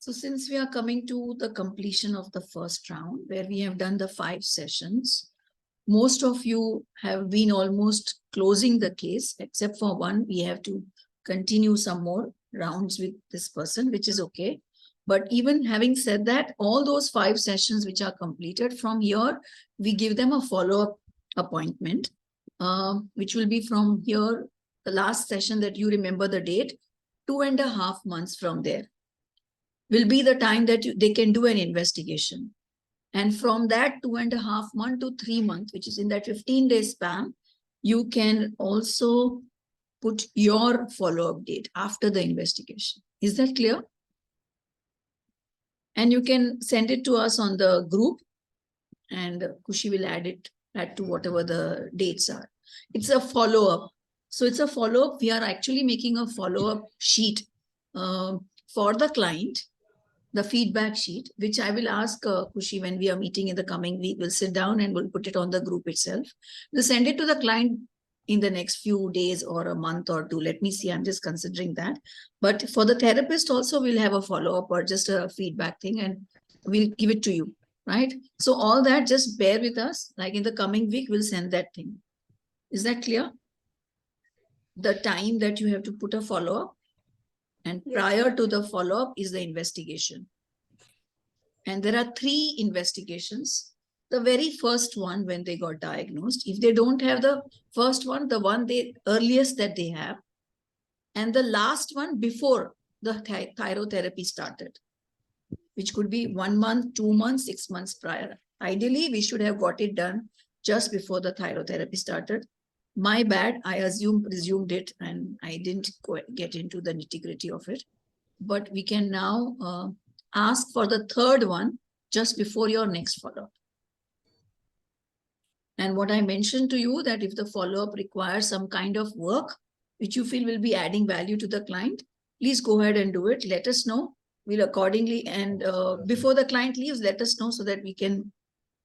So since we are coming to the completion of the first round, where we have done the 5 sessions, most of you have been almost closing the case, except for one. We have to continue some more rounds with this person, which is okay. But even having said that, all those 5 sessions which are completed, from here, we give them a follow-up appointment, which will be from here, the last session that you remember the date, 2.5 months from there will be the time that they can do an investigation. And from that 2.5 months to 3 months, which is in that 15-day span, you can also put your follow-up date after the investigation. Is that clear? And you can send it to us on the group, and Kushi will add to whatever the dates are. It's a follow-up. So it's a follow-up. We are actually making a follow-up sheet for the client, the feedback sheet, which I will ask Kushi when we are meeting in the coming week. We'll sit down and we'll put it on the group itself. We'll send it to the client in the next few days or a month or two. Let me see. I'm just considering that. But for the therapist also, we'll have a follow-up or just a feedback thing, and we'll give it to you, right? So all that, just bear with us. Like in the coming week, we'll send that thing. Is that clear? The time that you have to put a follow-up, and prior to the follow-up is the investigation. And there are 3 investigations. The very first one, when they got diagnosed, if they don't have the first one, the one earliest that they have, and the last one before the thyrotherapy started, which could be 1 month, 2 months, 6 months prior. Ideally, we should have got it done just before the thyrotherapy started. My bad, I presumed it, and I didn't get into the nitty-gritty of it. But we can now ask for the third one just before your next follow-up. And what I mentioned to you, that if the follow-up requires some kind of work, which you feel will be adding value to the client, please go ahead and do it. Let us know. We'll accordingly, and before the client leaves, let us know so that we can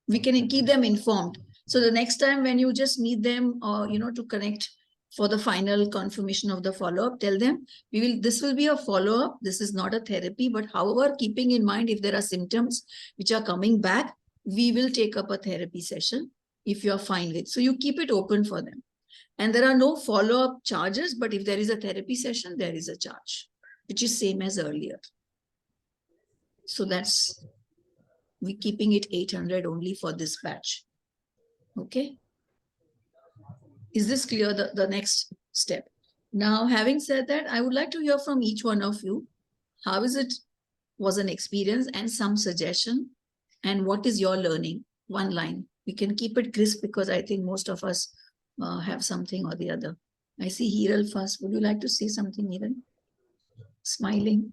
keep them informed. So the next time when you just meet them, to connect for the final confirmation of the follow-up, tell them this will be a follow-up. This is not a therapy, but however, keeping in mind, if there are symptoms which are coming back, we will take up a therapy session if you're fine with. So you keep it open for them. And there are no follow-up charges, but if there is a therapy session, there is a charge, which is same as earlier. So we're keeping it 800 only for this batch. Okay. Is this clear, the next step? Now, having said that, I would like to hear from each one of you. How was an experience and some suggestion, and what is your learning? One line. We can keep it crisp because I think most of us have something or the other. I see Hiral first. Would you like to say something, Hiral? Smiling.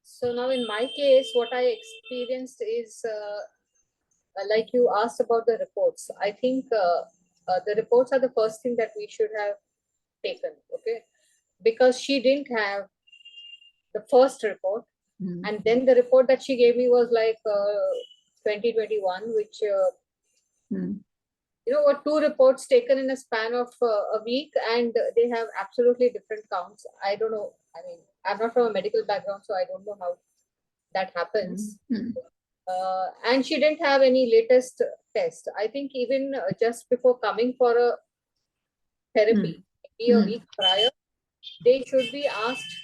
So now in my case, what I experienced is, like you asked about the reports. I think the reports are the first thing that we should have taken, okay? Because she didn't have the first report. And then the report that she gave me was like 2021, which, were 2 reports taken in a span of a week, and they have absolutely different counts. I don't know. I mean, I'm not from a medical background, so I don't know how that happens. And she didn't have any latest test. I think even just before coming for a therapy, maybe a week prior, they should be asked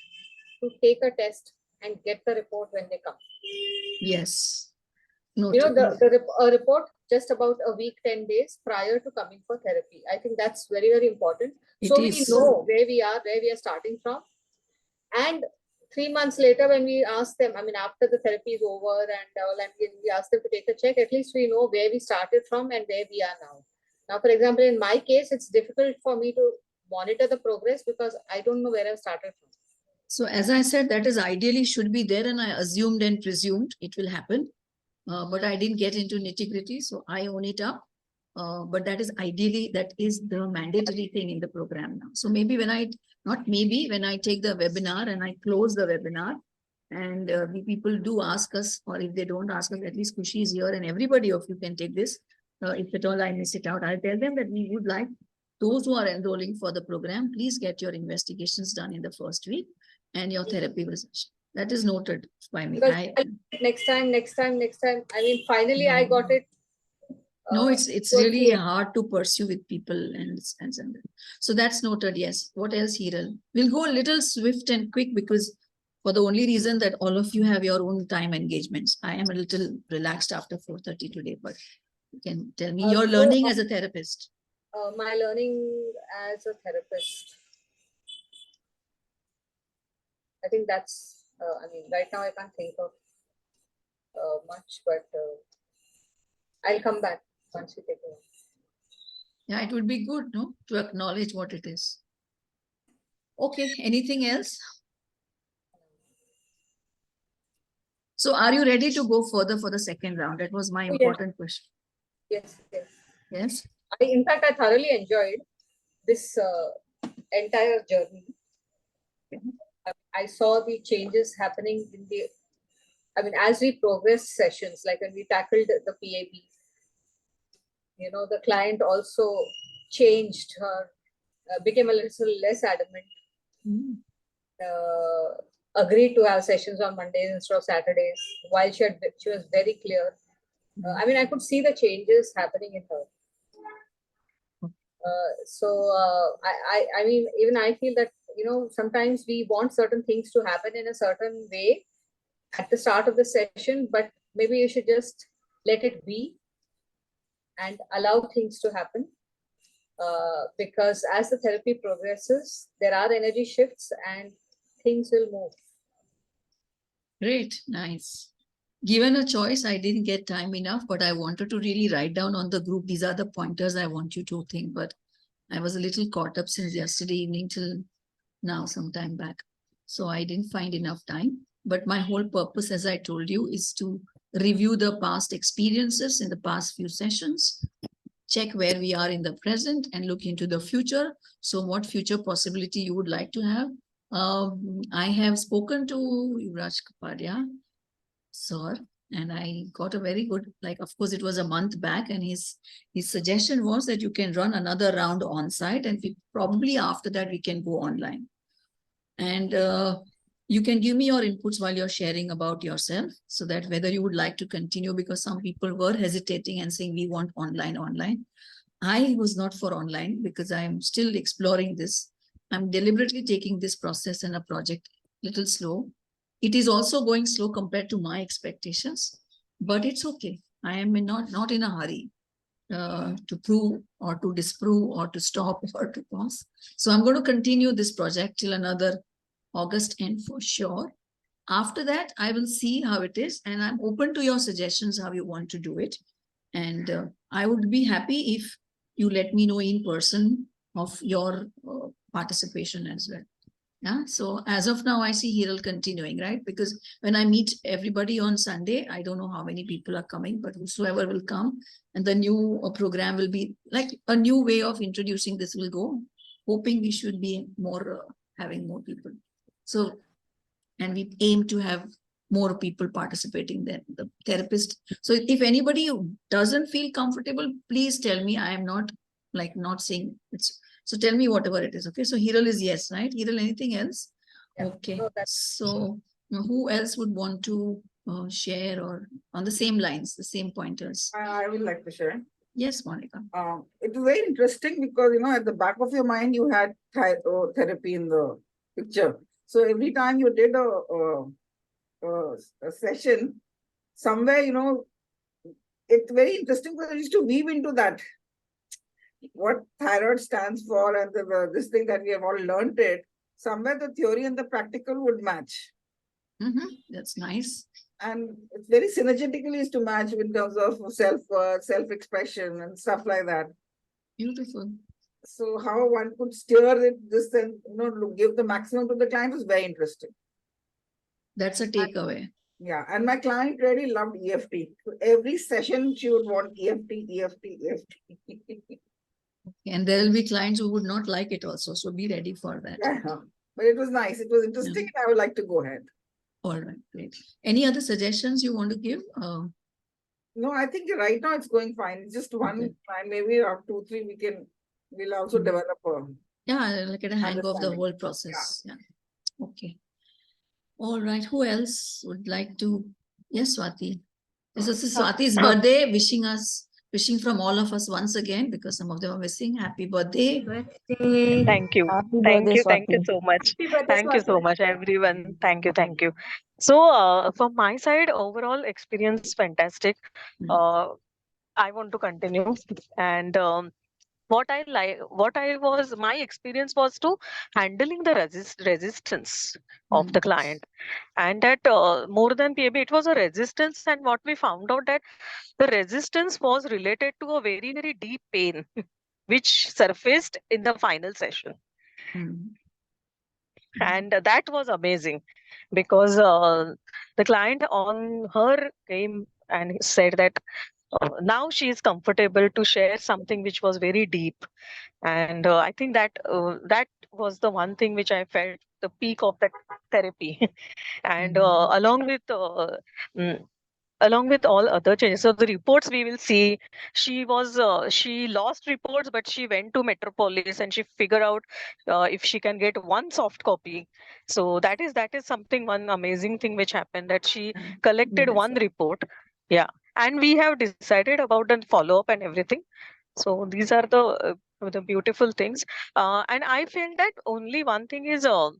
to take a test and get the report when they come. Yes. A report just about a week, 10 days prior to coming for therapy. I think that's very, very important. So we know where we are starting from. And 3 months later, when we ask them, I mean, after the therapy is over and all, and we ask them to take a check, at least we know where we started from and where we are now. Now, for example, in my case, it's difficult for me to monitor the progress because I don't know where I started from. So as I said, that is ideally should be there, and I assumed and presumed it will happen. But I didn't get into nitty-gritty, so I own it up. But that is ideally, that is the mandatory thing in the program now. So maybe when I take the webinar and I close the webinar, and people do ask us, or if they don't ask us, at least Kushi is here and everybody of you can take this. If at all I miss it out, I'll tell them that we would like those who are enrolling for the program, please get your investigations done in the first week and your therapy session. That is noted by me. Because next time. I mean, finally, I got it. No, it's really hard to pursue with people and so that's noted. Yes. What else, Hiral? We'll go a little swift and quick because for the only reason that all of you have your own time engagements. I am a little relaxed after 4:30 today, but you can tell me your learning as a therapist. My learning as a therapist. I think that's, I mean, right now I can't think of much, but I'll come back once we take it. Yeah, it would be good, no, to acknowledge what it is. Okay, anything else? So are you ready to go further for the second round? That was my important question. Yes. Yes. In fact, I thoroughly enjoyed this entire journey. I saw the changes happening in the, I mean, as we progressed sessions, like when we tackled the PAB, you know, the client also changed her, became a little less adamant, agreed to have sessions on Mondays instead of Saturdays, while she was very clear. I mean, I could see the changes happening in her. I mean, even I feel that, you know, sometimes we want certain things to happen in a certain way at the start of the session, but maybe you should just let it be and allow things to happen. Because as the therapy progresses, there are energy shifts and things will move. Great, nice. Given a choice, I didn't get time enough, but I wanted to really write down on the group. These are the pointers I want you to think, but I was a little caught up since yesterday evening till now, some time back. So I didn't find enough time. But my whole purpose, as I told you, is to review the past experiences in the past few sessions, check where we are in the present and look into the future. So what future possibility you would like to have? I have spoken to Yuvraj Kapadia, sir, and I got a very good, like, of course, it was a month back, and his suggestion was that you can run another round on site, and probably after that we can go online. And you can give me your inputs while you're sharing about yourself, so that whether you would like to continue, because some people were hesitating and saying we want online. I was not for online because I'm still exploring this. I'm deliberately taking this process and a project a little slow. It is also going slow compared to my expectations, but it's okay. I am not in a hurry to prove or to disprove or to stop or to pause. So I'm going to continue this project till another August end for sure. After that, I will see how it is, and I'm open to your suggestions how you want to do it. And I would be happy if you let me know in person of your participation as well. Yeah. So as of now, I see Hiral continuing, right? Because when I meet everybody on Sunday, I don't know how many people are coming, but whosoever will come, and the new program will be like a new way of introducing this will go, hoping we should be more having more people. So, and we aim to have more people participating than the therapist. So if anybody doesn't feel comfortable, please tell me. I am not saying it's, so tell me whatever it is. Okay. So Hiral is yes, right? Hiral, anything else? Yeah. Okay. No, so who else would want to share or on the same lines, the same pointers? I would like to share. Yes, Monica. It was very interesting because, you know, at the back of your mind, you had therapy in the picture. So every time you did a session, somewhere, you know, it's very interesting because I used to weave into that what thyroid stands for and this thing that we have all learned it. Somewhere the theory and the practical would match. That's nice. And it's very synergetically is to match in terms of self-expression and stuff like that. Beautiful. So how one could steer it, this and, you know, give the maximum to the client was very interesting. That's a takeaway. Yeah, and my client really loved EFT. So every session she would want EFT. And there will be clients who would not like it also. So be ready for that. Yeah, but it was nice. It was interesting. Yeah. And I would like to go ahead. All right, great. Any other suggestions you want to give? No, I think right now it's going fine. It's just one time, maybe after 2-3 we can We'll also develop a yeah, like at a hang of the understanding. whole process. Yeah. Okay. All right. Who else would like to? Yes, Swati. This is Swati's birthday. Wishing from all of us once again, because some of them are missing. Happy birthday. Birthday. Thank you. Happy Thank birthday, you. Thank you Swati. so much. Happy birthday, Thank you so Swati. much, everyone. Thank you. Thank you. So, from my side, overall experience fantastic. Uh, I want to continue. And my experience was to handling the resistance of the client. And that more than PAB, it was a resistance. And what we found out that the resistance was related to a very, very deep pain, which surfaced in the final session. And that was amazing because the client on her came and said that now she is comfortable to share something which was very deep. And I think that that was the one thing which I felt the peak of that therapy. And mm, along with all other changes, so the reports we will see, she lost reports, but she went to Metropolis and she figured out if she can get one soft copy. So that is something, one amazing thing which happened, that she collected one report. Yeah. And we have decided about the follow up and everything. So these are the beautiful things. And I felt that only one thing is mm,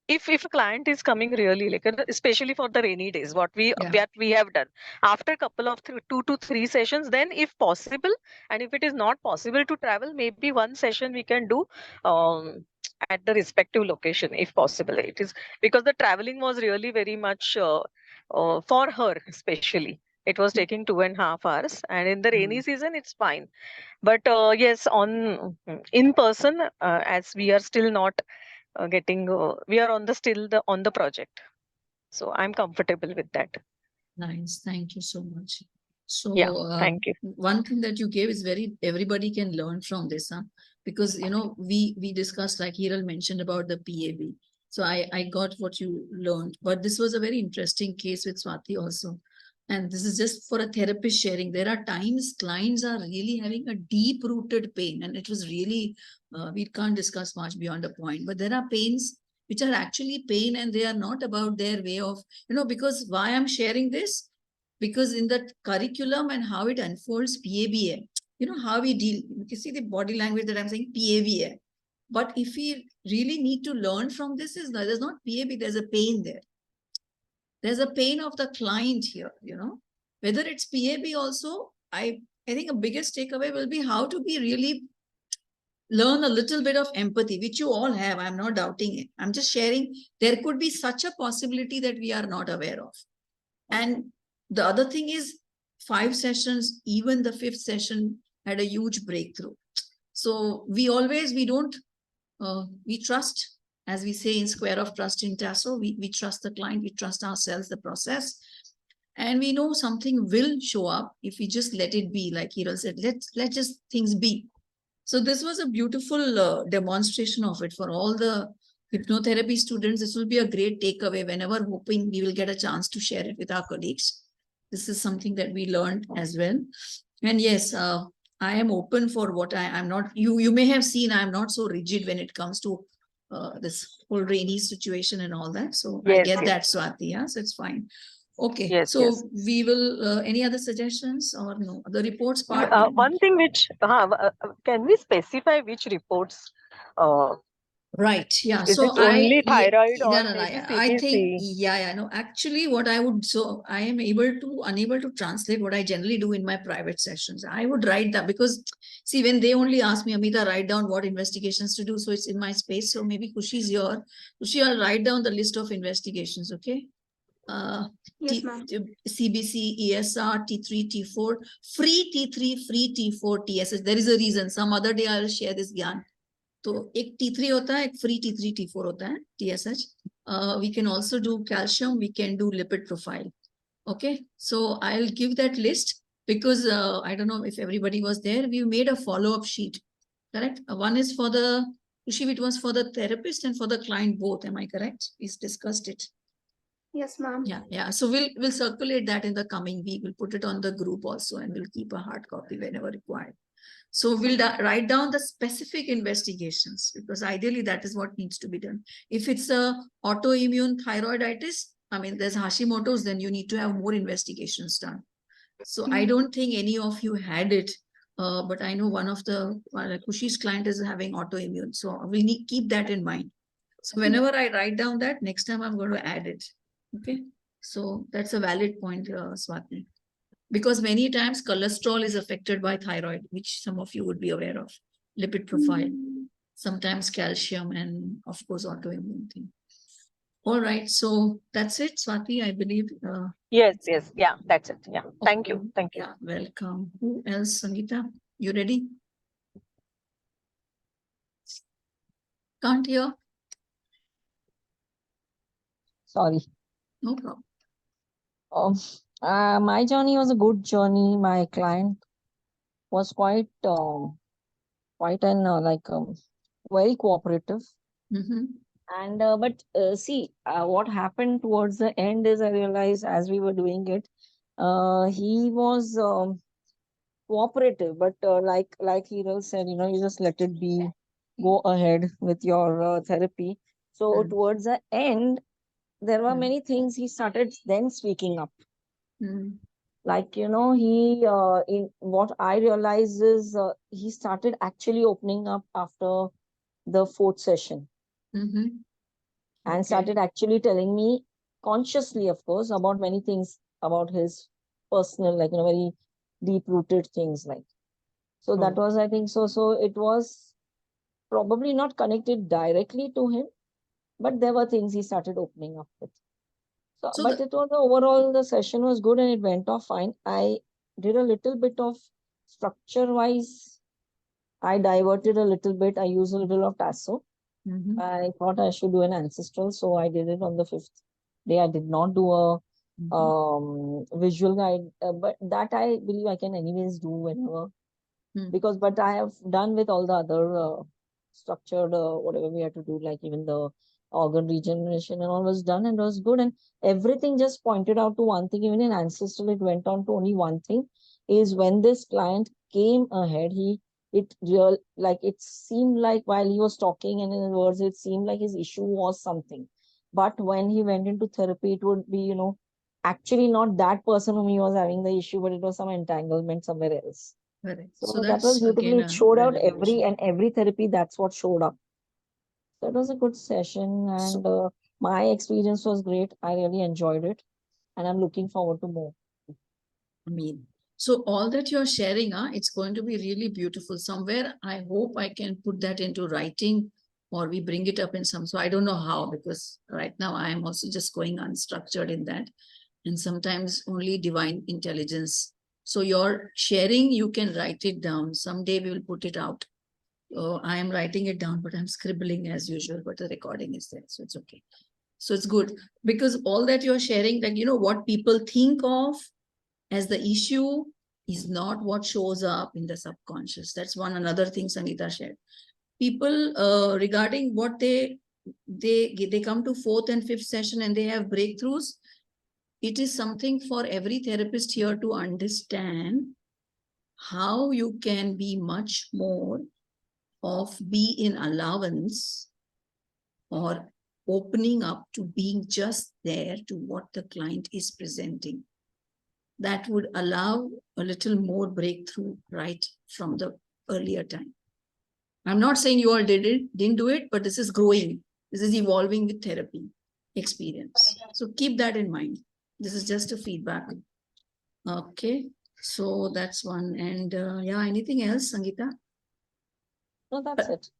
if a client is coming really, like especially for the rainy days, what we have done after a couple of 2 to 3 sessions, then if possible, and if it is not possible to travel, maybe one session we can do at the respective location if possible. It is because the traveling was really very much for her especially. It was taking 2.5 hours, and in the rainy season it's fine. But yes, on in person, as we are still not we are on the project, so I'm comfortable with that. Nice. Thank you so much. So Yeah, thank you. one thing that you gave is everybody can learn from this, huh? Because we discussed, like Hiral mentioned, about the PAB. So I got what you learned, but this was a very interesting case with Swati also. And this is just for a therapist sharing. There are times clients are really having a deep rooted pain, and it was really we can't discuss much beyond the point, but there are pains which are actually pain, and they are not about their way of, because why I'm sharing this, because in the curriculum and how it unfolds PABA, how we deal, you can see the body language that I'm saying PABA. But if we really need to learn from this, there's not PAB, there's a pain there. There's a pain of the client here, whether it's PAB also. I think a biggest takeaway will be how to be really learn a little bit of empathy, which you all have. I'm not doubting it. I'm just sharing. There could be such a possibility that we are not aware of. And the other thing is 5 sessions, even the 5th session had a huge breakthrough. So we trust, as we say in Square of Trust in Tasso, we trust the client, we trust ourselves, the process. And we know something will show up if we just let it be. Like Hiral said, let just things be. So this was a beautiful demonstration of it for all the hypnotherapy students. This will be a great takeaway whenever hoping we will get a chance to share it with our colleagues. This is something that we learned as well. And yes, I am open for what I'm not. You may have seen I'm not so rigid when it comes to this whole rainy situation and all that. So yes, I get that, Swati. Yeah, so it's fine. Okay, yes, so yes. We will, any other suggestions or no? The reports part? One thing which, can we specify which reports? Right, yeah. Is so it only thyroid or no, maybe I think, CPC? no. Actually, what I would, so I am unable to translate what I generally do in my private sessions. I would write that because, see, when they only ask me, Amita, write down what investigations to do. So it's in my space. So maybe Kushi's here. Kushi, I'll write down the list of investigations, okay? Yes, ma'am. CBC, ESR, T3, T4, free T3, free T4, TSH. There is a reason. Some other day I'll share this gyan. तो एक T3 होता है, एक free T3, T4 होता है, TSH. We can also do calcium. We can do lipid profile. Okay, so I'll give that list because I don't know if everybody was there. We made a follow-up sheet, correct? One is for the, it was for the therapist and for the client both. Am I correct? We discussed it. Yes, ma'am. Yeah. So we'll circulate that in the coming week. We'll put it on the group also, and we'll keep a hard copy whenever required. So we'll write down the specific investigations because ideally that is what needs to be done. If it's a autoimmune thyroiditis, I mean, there's Hashimoto's, then you need to have more investigations done. So I don't think any of you had it, but I know one of the Kushi's client is having autoimmune. So we need keep that in mind. So whenever I write down that, next time I'm going to add it. Okay. So that's a valid point, Swati. Because many times cholesterol is affected by thyroid, which some of you would be aware of, lipid profile, sometimes calcium, and of course autoimmune thing. All right, so that's it, Swati, I believe. Yes, yeah, that's it. Yeah, thank Okay. you, thank you. Yeah, welcome. Who else, Sangeeta? You ready? Can't hear? Sorry. No problem. My journey was a good journey. My client was quite very cooperative. Mm-hmm. And but see, what happened towards the end is I realized as we were doing it, he was cooperative, but like Hiral said, you just let it be, go ahead with your therapy. So towards the end, there were many things he started then speaking up. Like, he in what I realized is he started actually opening up after the fourth session and started actually telling me consciously, of course, about many things about his personal, like, very deep rooted things. Like, so that was, I think, so it was probably not connected directly to him, but there were things he started opening up with. So but it was overall, the session was good and it went off fine. I did a little bit of structure wise. I diverted a little bit. I used a little of tasso. I thought I should do an ancestral, so I did it on the 5th day. I did not do a visual guide, but that I believe I can anyways do whenever. Because, but I have done with all the other structured whatever we had to do, like even the organ regeneration and all was done and was good, and everything just pointed out to one thing. Even in ancestral, it went on to only one thing, is when this client came ahead, it seemed like while he was talking and in his words, it seemed like his issue was something. But when he went into therapy, it would be, actually not that person whom he was having the issue, but it was some entanglement somewhere else. Correct. So that was beautifully, it showed out every therapy, that's what showed up. So it was a good session and my experience was great. I really enjoyed it and I'm looking forward to more. So all that you're sharing, it's going to be really beautiful. Somewhere, I hope I can put that into writing or we bring it up in some. So I don't know how, because right now I am also just going unstructured in that. And sometimes only divine intelligence. So your sharing, you can write it down. Someday we will put it out. I am writing it down, but I'm scribbling as usual, but the recording is there. So it's okay. So it's good because all that you're sharing, that, what people think of as the issue is not what shows up in the subconscious. That's another thing Sangeeta shared. People regarding what they come to 4th and 5th session and they have breakthroughs. It is something for every therapist here to understand how you can be much more of be in allowance or opening up to being just there to what the client is presenting. That would allow a little more breakthrough right from the earlier time. I'm not saying you all didn't do it, but this is growing. This is evolving with therapy experience. So keep that in mind. This is just a feedback. Okay, so that's one. And yeah, anything else, Sangeeta? No, that's it.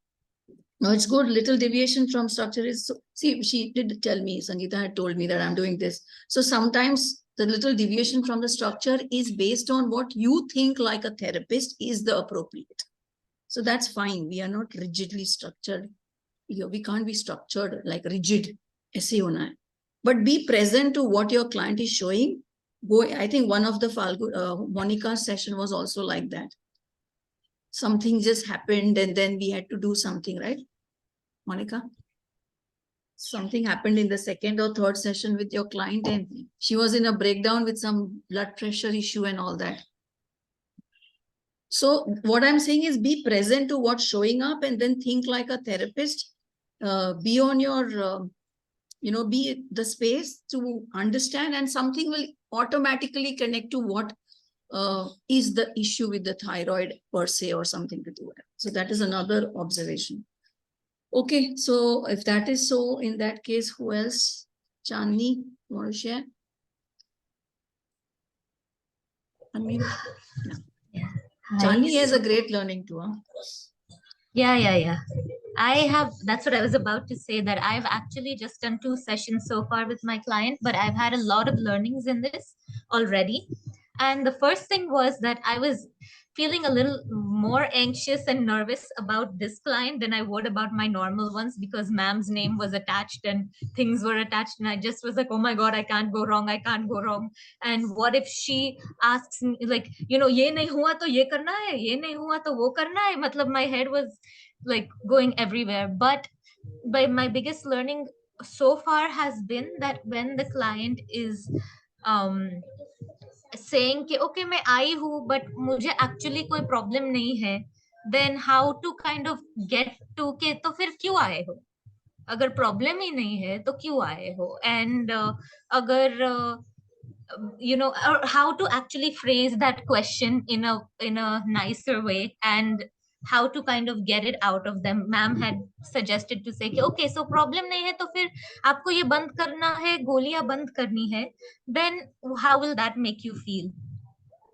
No, it's good. Little deviation from structure is, so, see, she did tell me, Sangeeta had told me that I'm doing this. So sometimes the little deviation from the structure is based on what you think like a therapist is the appropriate. So that's fine. We are not rigidly structured. We can't be structured like rigid. But be present to what your client is showing. I think one of the Monica's session was also like that. Something just happened and then we had to do something, right? Monica? Something happened in the 2nd or 3rd session with your client and she was in a breakdown with some blood pressure issue and all that. So what I'm saying is be present to what's showing up and then think like a therapist. Be on your, be the space to understand, and something will automatically connect to what is the issue with the thyroid per se or something to do with it. So that is another observation. Okay, so if that is so, in that case, who else? Chandni, you want to share? Unmute. Yeah. Chandni has a great learning too. Huh? Yeah. That's what I was about to say, that I've actually just done 2 sessions so far with my client, but I've had a lot of learnings in this already. And the first thing was that I was feeling a little more anxious and nervous about this client than I would about my normal ones, because ma'am's name was attached and things were attached. And I just was like, oh my God, I can't go wrong. I can't go wrong. And what if she asks me, like, ye nahi hua to ye karna hai, ye nahi hua to wo karna hai. Matlab, my head was like going everywhere. But my biggest learning so far has been that when the client is saying कि okay मैं आई हूँ but मुझे actually कोई problem नहीं है, then how to kind of get to के तो फिर क्यों आए हो, अगर प्रॉब्लम ही नहीं है तो क्यों आए हो. एंड अगर or how to actually phrase that question in a nicer way, and how to kind of get it out of them. Ma'am had suggested to say कि okay, so problem नहीं है तो फिर आपको ये बंद करना है, गोलियां बंद करनी है, then how will that make you feel,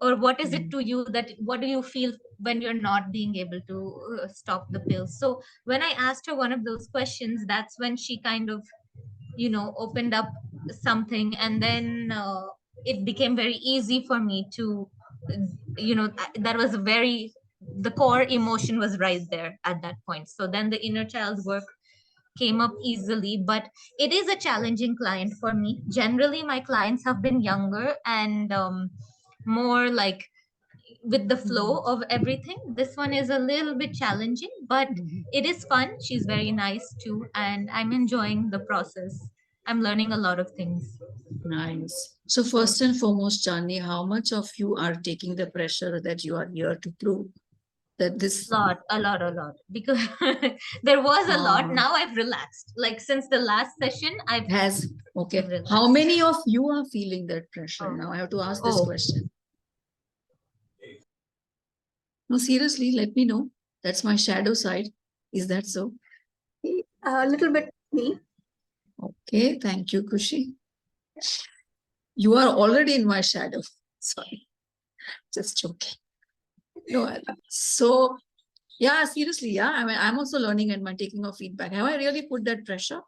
or what is it to you, that what do you feel when you're not being able to stop the pills. So when I asked her one of those questions, that's when she kind of opened up something, and then it became very easy for me to that was the core emotion was right there at that point. So then the inner child work came up easily, but it is a challenging client for me. Generally my clients have been younger and more like with the flow of everything. This one is a little bit challenging, but it is fun. She's very nice too, and I'm enjoying the process. I'm learning a lot of things. Nice. So first and foremost, Chandni, how much of you are taking the pressure that you are here to prove that this A lot, because there was a lot. Now I've relaxed. Like since the last session, okay. relaxed. How many of you are feeling that pressure? Oh. Now I have to ask this question. No, seriously, let me know. That's my shadow side. Is that so? A little bit me. Okay, thank you, Kushi. You are already in my shadow. Sorry, just joking. No, so yeah, seriously, yeah. I mean, I'm also learning and taking of feedback. Have I really put that pressure?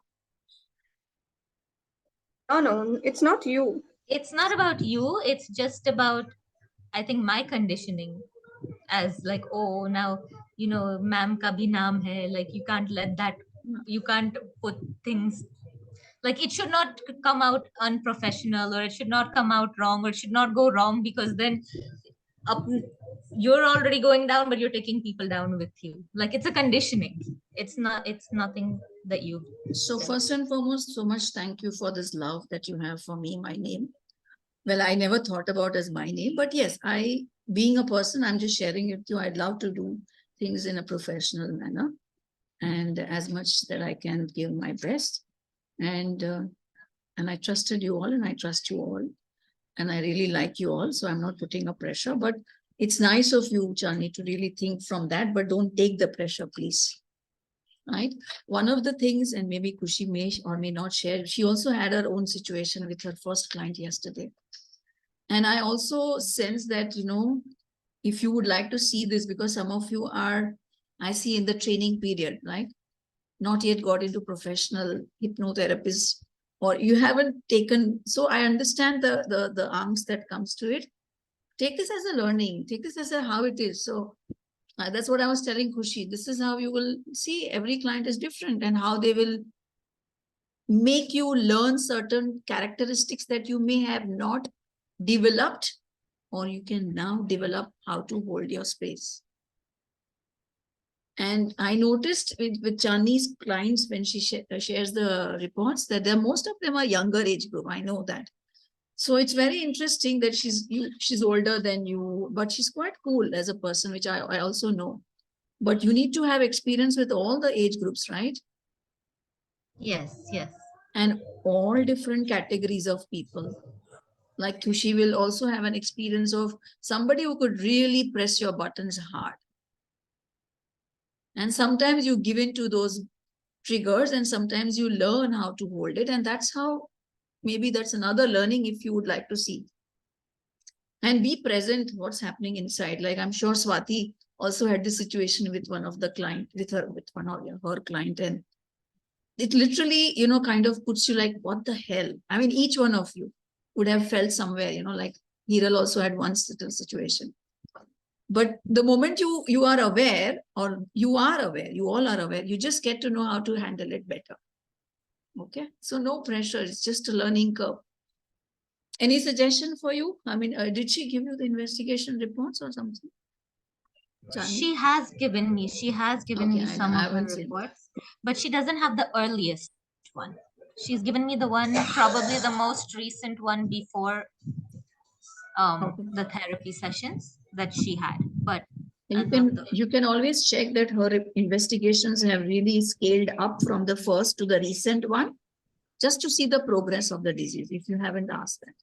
No, it's not you. It's not about you. It's just about, I think, my conditioning. As like, oh, now ma'am ka bhi naam hai, like you can't let that, you can't put things like, it should not come out unprofessional, or it should not come out wrong, or it should not go wrong, because then you're already going down, but you're taking people down with you. Like it's a conditioning. It's nothing that you. So first and foremost, so much thank you for this love that you have for me, my name. Well, I never thought about as my name, but yes, being a person, I'm just sharing it with you. I'd love to do things in a professional manner, and as much that I can give my best. And I trusted you all, and I trust you all, and I really like you all. So I'm not putting a pressure, but it's nice of you, Chandni, to really think from that, but don't take the pressure, please. Right? One of the things, and maybe Kushi may or may not share, she also had her own situation with her first client yesterday. And I also sense that, if you would like to see this, because some of you are, I see in the training period, right? Not yet got into professional hypnotherapists, or you haven't taken, so I understand the angst that comes to it. Take this as a learning, take this as how it is. So that's what I was telling Kushi. This is how you will see every client is different, and how they will make you learn certain characteristics that you may have not developed, or you can now develop how to hold your space. And I noticed with Chandni's clients, when she shares the reports, that most of them are younger age group. I know that. So it's very interesting that she's older than you, but she's quite cool as a person, which I also know. But you need to have experience with all the age groups, right? Yes, yes. And all different categories of people. Like Kushi will also have an experience of somebody who could really press your buttons hard. And sometimes you give in to those triggers and sometimes you learn how to hold it. And that's how, maybe that's another learning if you would like to see. And be present what's happening inside. Like I'm sure Swati also had this situation with one of the client, with one of her client. And it literally, kind of puts you like, what the hell? I mean, each one of you would have felt somewhere, like Hiral also had one little situation. But the moment you are aware, or you all are aware, you just get to know how to handle it better. Okay, so no pressure, it's just a learning curve. Any suggestion for you? I mean, did she give you the investigation reports or something? Chani? She has given me Okay, some I of her haven't seen. reports, but she doesn't have the earliest one. She's given me the one, probably the most recent one before Okay. the therapy sessions that she had. But You can always check that her investigations have really scaled up from the first to the recent one, just to see the progress of the disease, if you haven't asked that.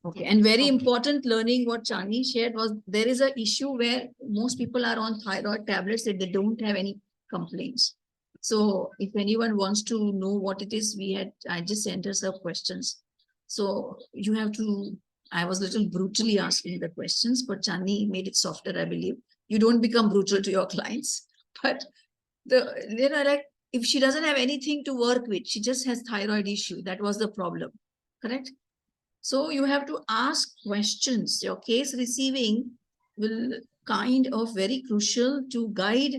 Okay, and very important learning what Chani shared was there is an issue where most people are on thyroid tablets that they don't have any complaints. So if anyone wants to know what it is, I just sent her some questions. So you have to, I was a little brutally asking the questions, but Chani made it softer, I believe. You don't become brutal to your clients, but like if she doesn't have anything to work with, she just has thyroid issue. That was the problem, correct? So you have to ask questions. Your case receiving will kind of very crucial to guide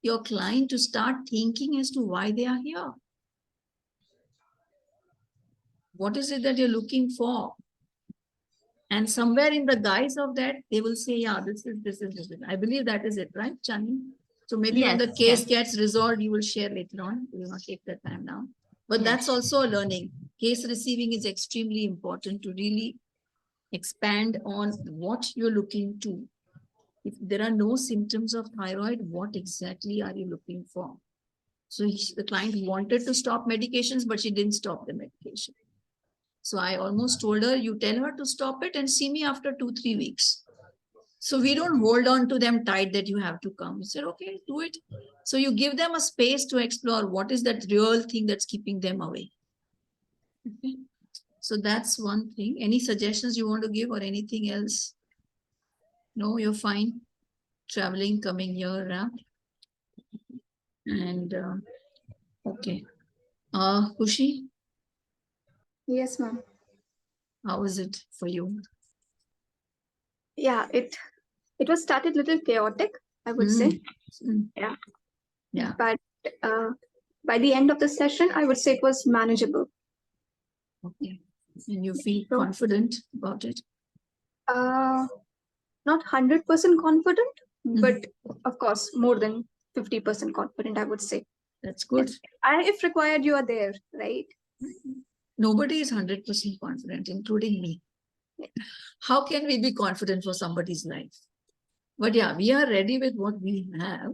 your client to start thinking as to why they are here. What is it that you're looking for? And somewhere in the guise of that, they will say, yeah, this is. I believe that is it, right, Chani? So maybe when the case gets resolved, you will share later on. We will not take that time now. But that's also a learning. Case receiving is extremely important to really expand on what you're looking to. If there are no symptoms of thyroid, what exactly are you looking for? So the client wanted to stop medications, but she didn't stop the medication. So I almost told her, you tell her to stop it and see me after 2-3 weeks. So we don't hold on to them tight that you have to come. We said, okay, do it. So you give them a space to explore what is that real thing that's keeping them away. Okay. So that's one thing. Any suggestions you want to give or anything else? No, you're fine. Traveling, coming here. And okay. Kushi? Yes, ma'am. How was it for you? Yeah, it was started a little chaotic, I would say. Yeah. Yeah. But by the end of the session, I would say it was manageable. Okay. And you feel confident about it? Not 100% confident, but of course, more than 50% confident, I would say. That's good. If required, you are there, right? Nobody is 100% confident, including me. Yeah. How can we be confident for somebody's life? But yeah, we are ready with what we have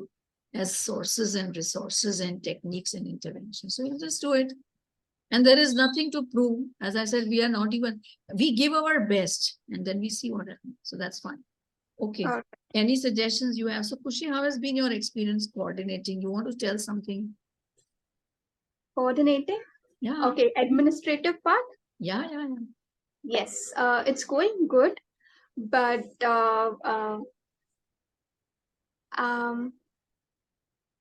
as sources and resources and techniques and interventions. So we'll just do it. And there is nothing to prove. As I said, we give our best and then we see what happens. So that's fine. Okay. Any suggestions you have? So Kushi, how has been your experience coordinating? You want to tell something? Coordinating? Yeah. Okay. Administrative part? Yeah. Yes. It's going good. But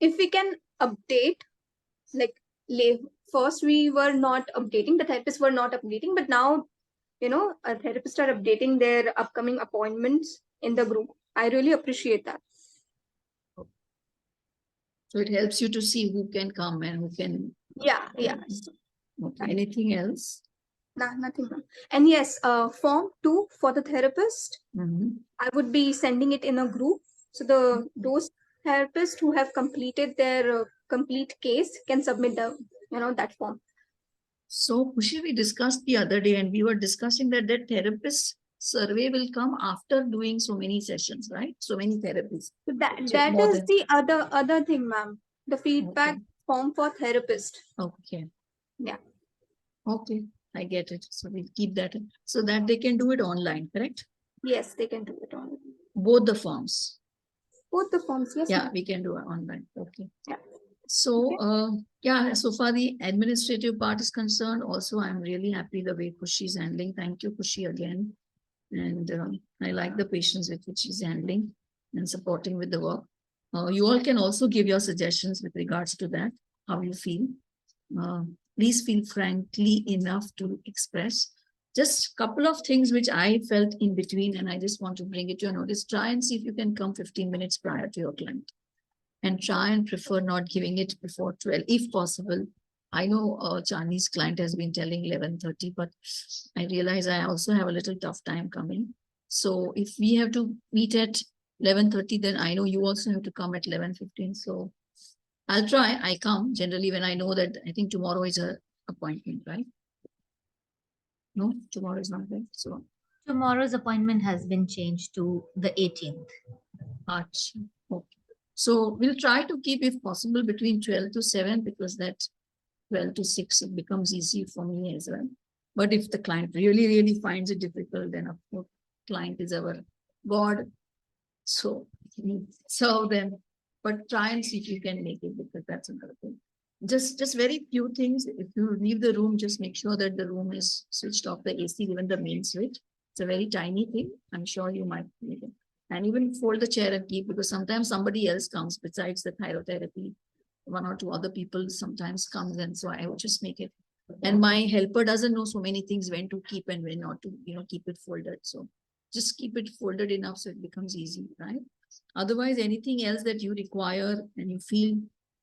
if we can update, like first we were not updating, the therapists were not updating, but now, therapists are updating their upcoming appointments in the group. I really appreciate that. So it helps you to see who can come and who can. Yeah. Okay. Anything else? Nah, nothing. And yes, form 2 for the therapist, I would be sending it in a group. So those therapists who have completed their complete case can submit that form. So Kushi, we discussed the other day and we were discussing that therapist survey will come after doing so many sessions, right? So many therapies. So that More is than- the other thing, ma'am. The feedback Okay. form for therapist. Okay. Yeah. Okay, I get it. So we'll keep that so that they can do it online, correct? Yes, they can do it online. Both the forms. Both the forms, yes. Yeah, ma'am. we can do it online. Okay. Yeah. So, yeah, so far the administrative part is concerned. Also, I'm really happy the way Kushi is handling. Thank you, Kushi, again. And I like the patience with which she's handling and supporting with the work. You all can also give your suggestions with regards to that, how you feel. Please feel frankly enough to express. Just a couple of things which I felt in between, and I just want to bring it to your notice. Try and see if you can come 15 minutes prior to your client. And try and prefer not giving it before 12, if possible. I know Chinese client has been telling 11:30, but I realize I also have a little tough time coming. So if we have to meet at 11:30, then I know you also have to come at 11:15. So I'll try. I come generally when I know that I think tomorrow is a appointment, right? No, tomorrow is not there. So Tomorrow's appointment has been changed to the 18th. March. Okay. So we'll try to keep, if possible, between 12 to 7, because that 12 to 6, it becomes easy for me as well. But if the client really finds it difficult, then of course, client is our God. So we serve them, but try and see if you can make it, because that's another thing. Just very few things. If you leave the room, just make sure that the room is switched off, the AC, even the main switch. It's a very tiny thing. I'm sure you might need it. And even fold the chair and keep, because sometimes somebody else comes besides the thyrotherapy. 1 or 2 other people sometimes comes, and so I would just make it. And my helper doesn't know so many things, when to keep and when not to, keep it folded. So just keep it folded enough so it becomes easy, right? Otherwise, anything else that you require and you feel,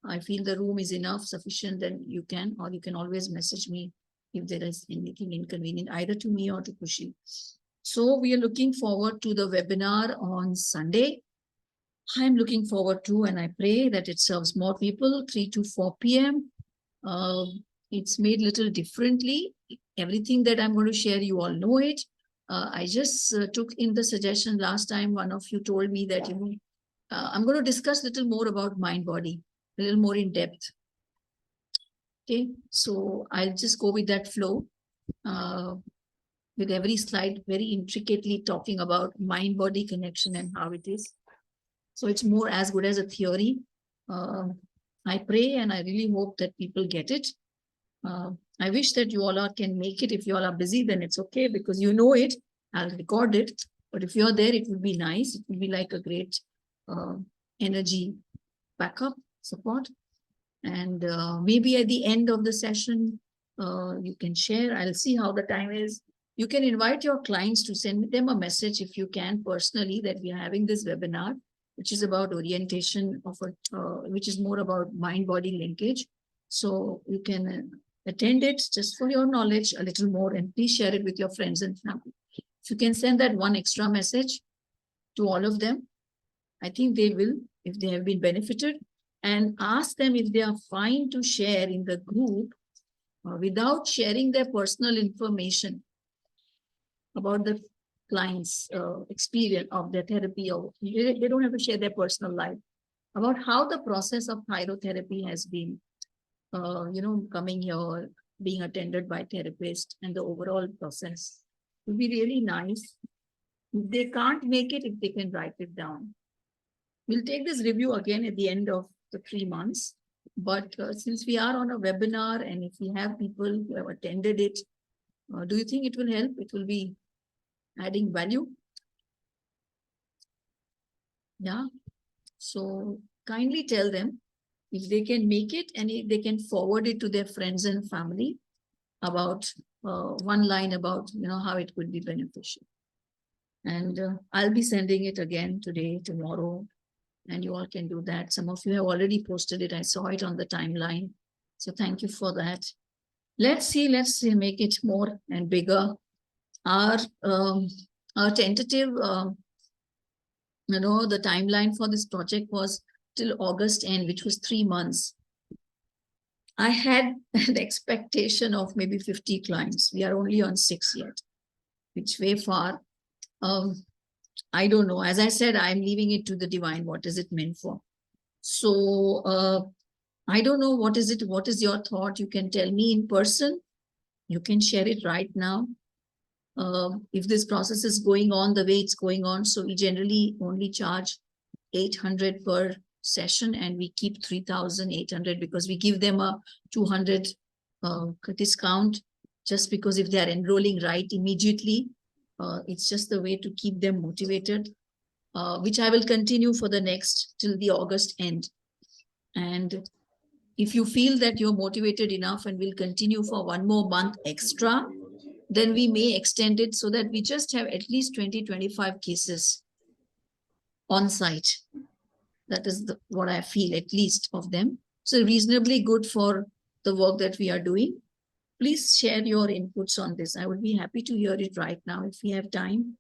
I feel the room is enough, sufficient, then you can, or you can always message me if there is anything inconvenient, either to me or to Kushi. So we are looking forward to the webinar on Sunday. I'm looking forward to, and I pray that it serves more people, 3 to 4 p.m. It's made little differently. Everything that I'm going to share, you all know it. I just took in the suggestion last time. One of you told me that, I'm going to discuss a little more about mind body, a little more in depth. Okay, so I'll just go with that flow. With every slide very intricately talking about mind-body connection and how it is. So it's more as good as a theory. I pray and I really hope that people get it. I wish that you all can make it. If you all are busy, then it's okay, because you know it. I'll record it. But if you're there, it would be nice. It would be like a great energy backup support. And maybe at the end of the session, you can share. I'll see how the time is. You can invite your clients to send them a message, if you can, personally, that we are having this webinar, which is about orientation of which is more about mind-body linkage. So you can attend it just for your knowledge a little more, and please share it with your friends and family. If you can send that one extra message to all of them, I think they will, if they have been benefited, and ask them if they are fine to share in the group without sharing their personal information about the client's experience of their therapy, or they don't have to share their personal life, about how the process of thyrotherapy has been, coming here, being attended by therapists, and the overall process. It would be really nice. If they can't make it, if they can write it down. We'll take this review again at the end of the 3 months. But since we are on a webinar, and if we have people who have attended it, do you think it will help? It will be adding value? Yeah. So kindly tell them if they can make it, and if they can forward it to their friends and family about one line about, how it could be beneficial. And I'll be sending it again today, tomorrow, and you all can do that. Some of you have already posted it. I saw it on the timeline. So thank you for that. Let's see, make it more and bigger. Our tentative, the timeline for this project was till August end, which was 3 months. I had an expectation of maybe 50 clients. We are only on 6 yet, which way far. I don't know. As I said, I'm leaving it to the divine. What is it meant for? So I don't know. What is it? What is your thought? You can tell me in person. You can share it right now. If this process is going on the way it's going on, so we generally only charge 800 per session and we keep 3,800 because we give them a 200 discount just because if they are enrolling right immediately, it's just the way to keep them motivated, which I will continue for the next till the August end. And if you feel that you're motivated enough and will continue for one more month extra, then we may extend it so that we just have at least 20-25 cases on site. That is what I feel, at least of them. So reasonably good for the work that we are doing. Please share your inputs on this. I would be happy to hear it right now if we have time.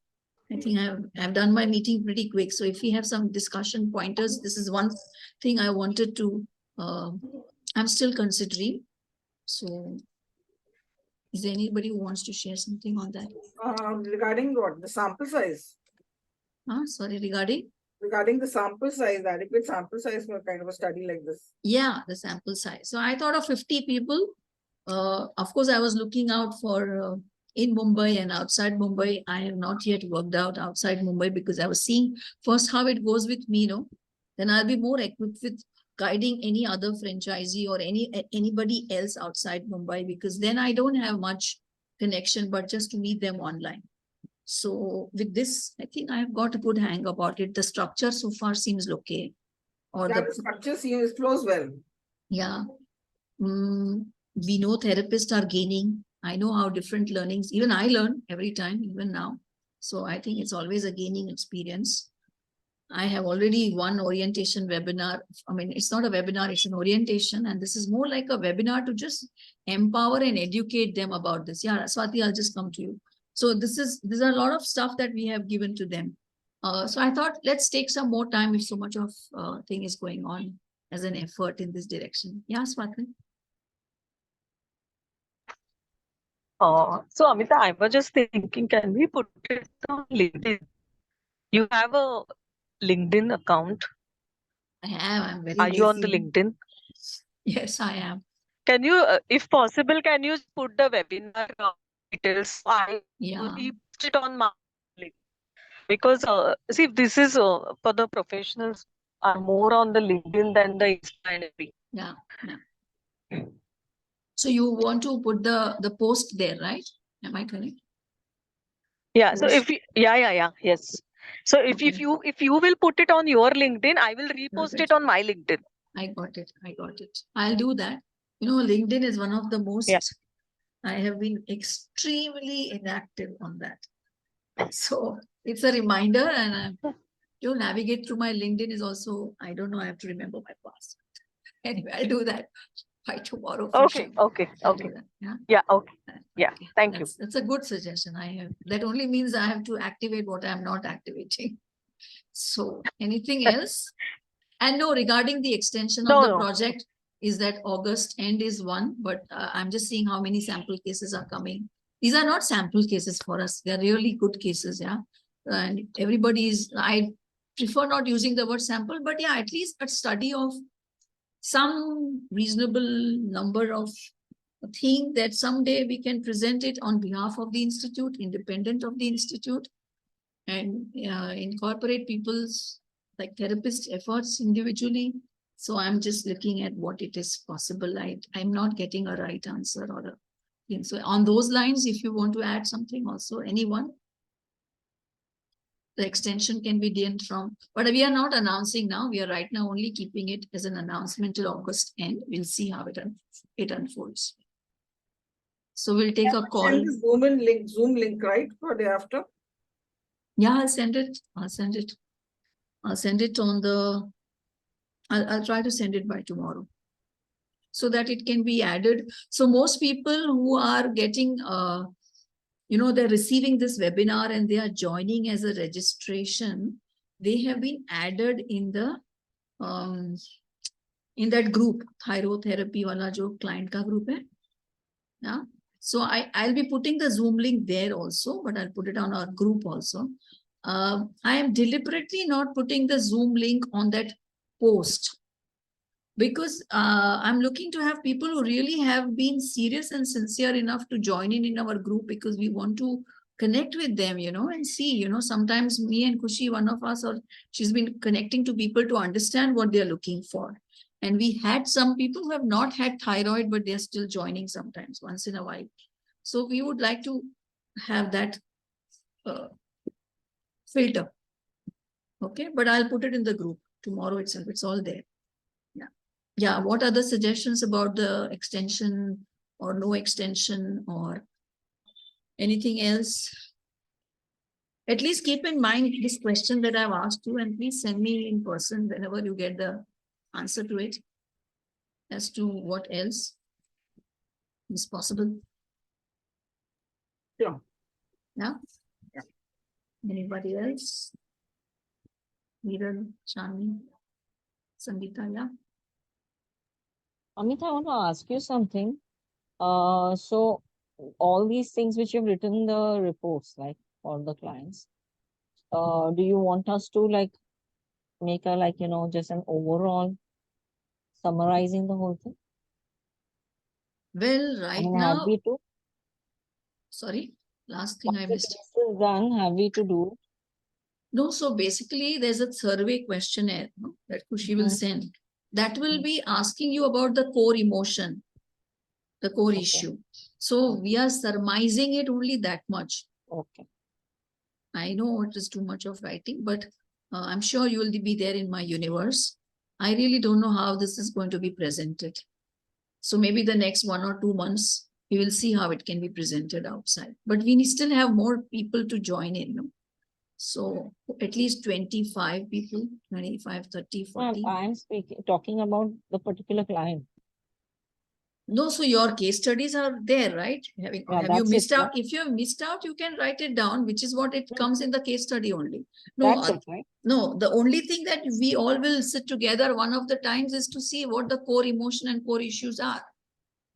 I think I've done my meeting pretty quick. So if we have some discussion pointers, this is one thing I wanted to, I'm still considering. So is there anybody who wants to share something on that? Regarding what? The sample size? Sorry, regarding? Regarding the sample size, adequate sample size for kind of a study like this. Yeah, the sample size. So I thought of 50 people. Of course, I was looking out for in Mumbai and outside Mumbai. I have not yet worked out outside Mumbai because I was seeing first how it goes with me, then I'll be more equipped with guiding any other franchisee or anybody else outside Mumbai, because then I don't have much connection, but just to meet them online. So with this, I think I have got a good hang about it. The structure so far seems okay. Or the structure flows well. Yeah. We know therapists are gaining. I know how different learnings, even I learn every time, even now. So I think it's always a gaining experience. I have already one orientation webinar. I mean, it's not a webinar, it's an orientation. And this is more like a webinar to just empower and educate them about this. Yeah, Swati, I'll just come to you. So these are a lot of stuff that we have given to them. So I thought, let's take some more time if so much of thing is going on as an effort in this direction. Yeah, Swati. So Amita, I was just thinking, can we put it on LinkedIn? You have a LinkedIn account? I have. I'm very Are you on the lazy. LinkedIn? Yes, I am. Can you, if possible, can you put the webinar details? I will post it on my LinkedIn. Because see, this is for the professionals are more on the LinkedIn than the Insta and everything. Yeah. So you want to put the post there, right? Am I correct? Yeah. So if you, yes. So if you will put it on your LinkedIn, I will repost it on my LinkedIn. I got it. I'll do that. LinkedIn is one of the most, I have been extremely inactive on that. So it's a reminder, and to navigate through my LinkedIn is also, I don't know, I have to remember my password. Anyway, I'll do that by tomorrow. Okay. Okay. Yeah. Okay. Yeah. Thank you. That's a good suggestion. That only means I have to activate what I'm not activating. So anything else? And no, regarding the extension of the project, is that August end is one, but I'm just seeing how many sample cases are coming. These are not sample cases for us. They're really good cases. Yeah. And I prefer not using the word sample, but yeah, at least a study of some reasonable number of things that someday we can present it on behalf of the institute, independent of the institute, and incorporate people's like therapist efforts individually. So I'm just looking at what it is possible. I'm not getting a right answer or a thing. So on those lines, if you want to add something also, anyone, the extension can be done from, but we are not announcing now. We are right now only keeping it as an announcement till August end. We'll see how it unfolds. So we'll take a call. Send the Zoom link, right, for the after? Yeah, I'll send it on the, I'll try to send it by tomorrow so that it can be added. So most people who are getting, they're receiving this webinar and they are joining as a registration, they have been added in the, in that group, Thyrotherapy wala jo client ka group hai. Yeah. So I'll be putting the Zoom link there also, but I'll put it on our group also. I am deliberately not putting the Zoom link on that post because I'm looking to have people who really have been serious and sincere enough to join in our group, because we want to connect with them, and see, sometimes me and Kushi, one of us, or she's been connecting to people to understand what they're looking for. And we had some people who have not had thyroid, but they're still joining sometimes, once in a while. So we would like to have that filter. Okay, but I'll put it in the group tomorrow itself. It's all there. Yeah, what other suggestions about the extension or no extension or anything else? At least keep in mind this question that I've asked you, and please send me in person whenever you get the answer to it as to what else is possible. Sure. Yeah? Yeah. Anybody else? Viral, Shani, Sangeeta, yeah? Amita, I want to ask you something. So all these things which you've written in the reports, like for the clients, do you want us to like make a just an overall summarizing the whole thing? Well, right Have now, we to? sorry, last thing I Once the missed. test is done, have we to do it? No, so basically there's a survey questionnaire that Kushi will send. That will be asking you about the core emotion, the core issue. So we are surmising it only that much. Okay. I know it is too much of writing, but I'm sure you will be there in my universe. I really don't know how this is going to be presented. So maybe the next 1 or 2 months, we will see how it can be presented outside. But we still have more people to join in. So at least 25 people, 25, 30, 40. I'm talking about the particular client. No, so your case studies are there, right? Have you missed out? If you have missed out, you can write it down, which is what it comes in the case study only. No, that's it, right? No, the only thing that we all will sit together one of the times is to see what the core emotion and core issues are.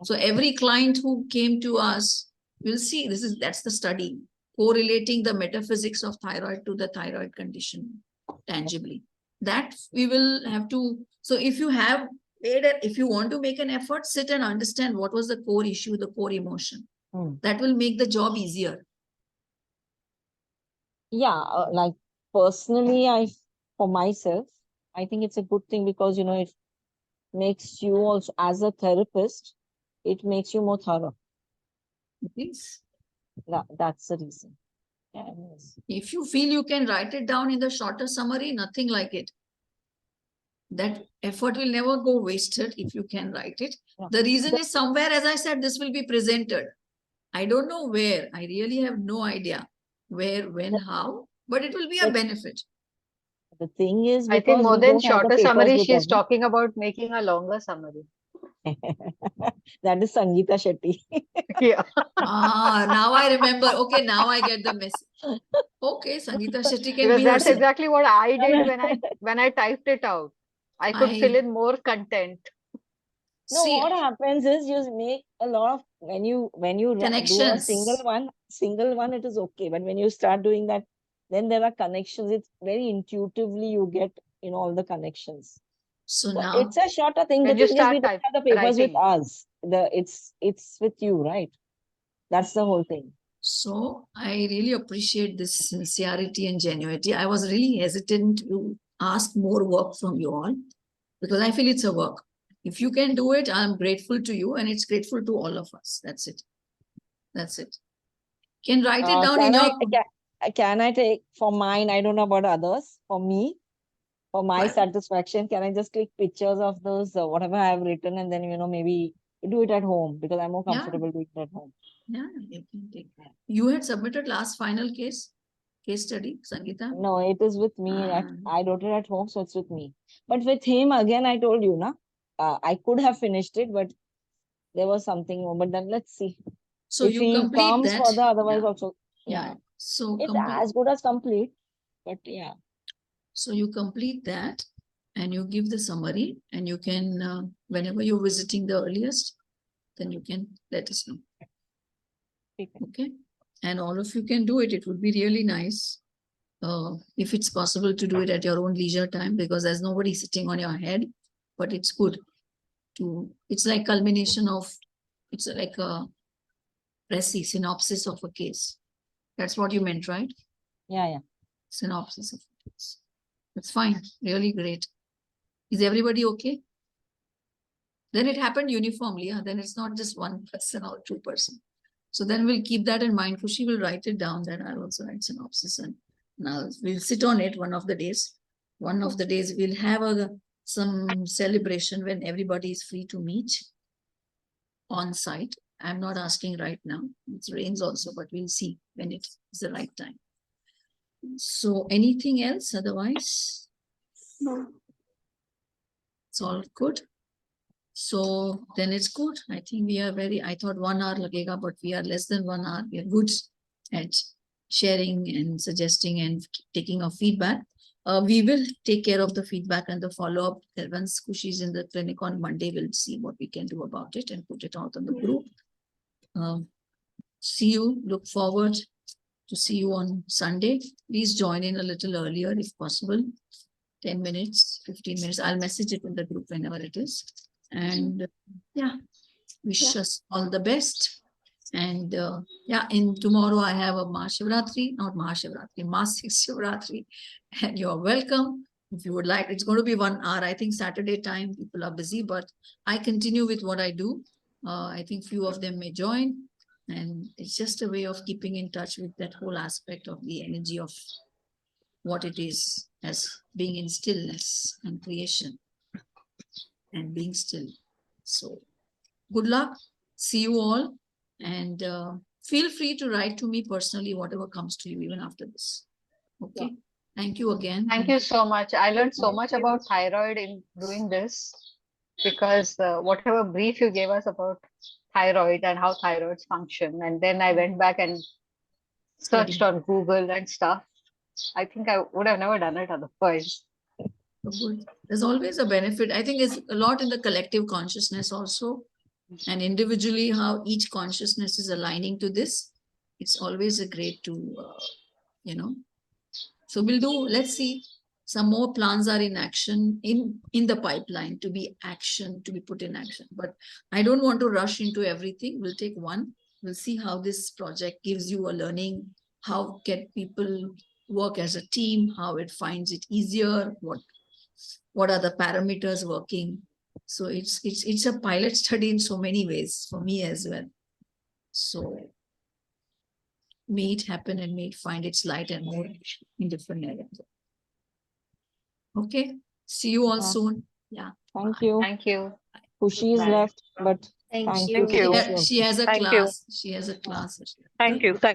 So every client who came to us will see that's the study, correlating the metaphysics of thyroid to the thyroid condition tangibly. That we will have to. So if you want to make an effort, sit and understand what was the core issue, the core emotion. That will make the job easier. Yeah, like personally, for myself, I think it's a good thing because, it makes you also, as a therapist, it makes you more thorough. Yes. That's the reason. Yeah, yes. If you feel you can write it down in the shorter summary, nothing like it. That effort will never go wasted if you can write it. Yeah. The reason is somewhere, as I said, this will be presented. I don't know where. I really have no idea where, when, how, but it will be a benefit. The thing is, I think more than shorter summary, she's talking about making a longer summary. That is Sangeeta Shetty. Yeah. Now I remember. Okay, now I get the message. Okay, Sangeeta Shetty can because be that's herself. exactly what I did when I typed it out. I could fill in more content. No, what happens is you make a lot of when you do a single one, it is okay. But when you start doing that, then there are connections. It's very intuitively you get all the connections. So but now it's a shorter thing. The thing is we don't have the papers with us. It's with you, right? That's the whole thing. So I really appreciate this sincerity and genuinity. I was really hesitant to ask more work from you all because I feel it's a work. If you can do it, I'm grateful to you and it's grateful to all of us. That's it. That's it. Can write it down in your... Can I take for mine? I don't know about others. For me, for my satisfaction, can I just click pictures of those, whatever I have written, and then, maybe do it at home because I'm more comfortable doing it at home. Yeah, you can take that. You had submitted last final case study, Sangeeta? No, it is with me. I wrote it at home, so it's with me. But with him, again, I told you, I could have finished it, but there was something more. But then let's see. So if he comes for the otherwise also. Yeah. So it's as good as complete, but yeah. So you complete that. and you give the summary, and you can, whenever you're visiting the earliest, then you can let us know. Okay, and all of you can do it. It would be really nice if it's possible to do it at your own leisure time, because there's nobody sitting on your head. But it's good to, it's like culmination of, it's like a synopsis of a case. That's what you meant, right? Yeah. Synopsis of a case. That's fine. Really great. Is everybody okay? Then it happened uniformly. Yeah? Then it's not just one person or two person. So then we'll keep that in mind. Kushi will write it down. Then I'll also write synopsis, and now we'll sit on it one of the days. One of the days we'll have some celebration when everybody is free to meet on site. I'm not asking right now. It rains also, but we'll see when it is the right time. So anything else? Otherwise, No. it's all good. So then it's good. I think we are I thought 1 hour lagega, but we are less than 1 hour. We are good at sharing and suggesting and taking our feedback. We will take care of the feedback and the follow-up. Once Kushi is in the clinic on Monday, we'll see what we can do about it and put it out on the group. See you. Look forward to see you on Sunday. Please join in a little earlier if possible. 10 minutes, 15 minutes. I'll message it in the group whenever it is. And yeah, wish us all the best. And yeah, tomorrow I have a Mahashivratri, not Mahashivratri, Masik Shivratri, and you're welcome. If you would like, it's going to be 1 hour. I think Saturday time people are busy, but I continue with what I do. I think few of them may join, and it's just a way of keeping in touch with that whole aspect of the energy of what it is as being in stillness and creation and being still. So good luck. See you all. And feel free to write to me personally, whatever comes to you, even after this. Okay. Yeah. Thank you again. Thank you so much. I learned so much about thyroid in doing this, because whatever brief you gave us about thyroid and how thyroids function, and then I went back and searched on Google and stuff. I think I would have never done it otherwise. Good. There's always a benefit. I think there's a lot in the collective consciousness also, and individually how each consciousness is aligning to this. It's always a great to, so we'll do, let's see, some more plans are in action, in the pipeline to be put in action. But I don't want to rush into everything. We'll take one. We'll see how this project gives you a learning, how can people work as a team, how it finds it easier, what are the parameters working. So it's a pilot study in so many ways for me as well. So may it happen and may it find its light and more in different areas. Okay. See you all soon. Yeah. Thank you. Thank you. Kushi is Bye. left, but Thank thank you. you. Thank you. She has a Thank you. class. She has a class. Thank you.